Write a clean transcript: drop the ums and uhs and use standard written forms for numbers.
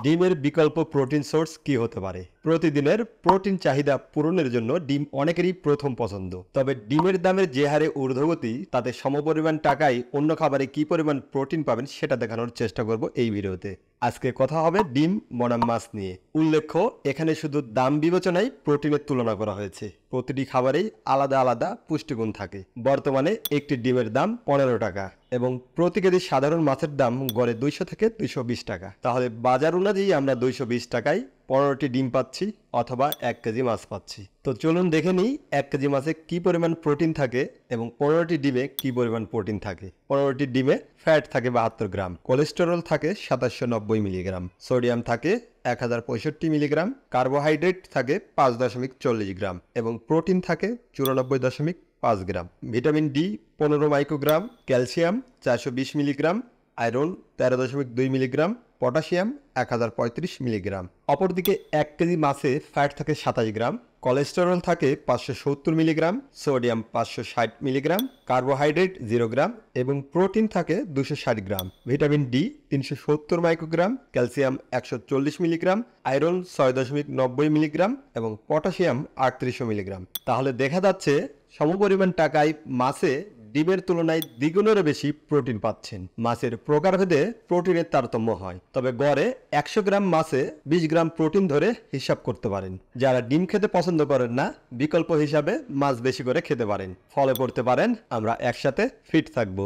ডিমের বিকল্প protein source কি হতে পারে? প্রতিদিনের প্রোটিন চাহিদা পূরণের জন্য ডিম অনেকেরই প্রথম পছন্দ। তবে ডিমের দামের যে হারে ঊর্ধ্বগতি, তাতে সমপরিমাণ টাকায় অন্য খাবারে কি পরিমাণ প্রোটিন পাবেন সেটা দেখানোর চেষ্টা করব এই ভিডিওতে। আজকে কথা হবে ডিম বনাম মাছ নিয়ে। উল্লেখ্য, এখানে শুধু দাম বিবেচনায় প্রোটিনের তুলনা করা হয়েছে। প্রতিটি খাবারেই আলাদা আলাদা পুষ্টিগুণ থাকে। বর্তমানে একটি ডিমের দাম 15 টাকা এবং প্রতি কেজি সাধারণ মাছের দাম গড়ে 200 থেকে 220 টাকা। তাহলে বাজার অনুযায়ী আমরা 220 টাকায় 15টি ডিম পাচ্ছি অথবা 1 কেজি মাছ পাচ্ছি। তো চলুন দেখে নিই 1 কেজি মাছে কি পরিমাণ প্রোটিন থাকে এবং 15টি ডিমে কি পরিমাণ প্রোটিন থাকে। 15টি ডিমে ফ্যাট থাকে 72 গ্রাম, কোলেস্টেরল থাকে 2790 মিলিগ্রাম, সোডিয়াম থাকে 1065 মিলিগ্রাম, কার্বোহাইড্রেট থাকে 5.40 গ্রাম এবং প্রোটিন থাকে 94.5 gram. Vitamin D 15 microgram, calcium 420 milligram, iron 13.2 milligram, potassium 1035 milligram. অপরদিকে 1 কেজি মাছে ফ্যাট থাকে 27 গ্রাম, কোলেস্টেরল থাকে 570 milligram, sodium 560 milligram, carbohydrate 0 gram এবং প্রোটিন থাকে 260 gram. Vitamin D 370 microgram, calcium 140 milligram, iron 6.90 milligram এবং পটাশিয়াম 3800 মিলিগ্রাম। তাহলে দেখা যাচ্ছে সমপরিমাণ টাকায় মাছে ডিমের তুলনায় দ্বিগুণেরও বেশি প্রোটিন পাচ্ছেন। মাছের প্রকারভেদে প্রোটিনের তারতম্য হয়, তবে গড়ে 100 গ্রাম মাছে 20 গ্রাম প্রোটিন ধরে হিসাব করতে পারেন। যারা ডিম খেতে পছন্দ করেন না, বিকল্প হিসাবে মাছ বেশি করে খেতে পারেন। ফলে পড়তে পারেন আমরা একসাথে ফিট থাকবো।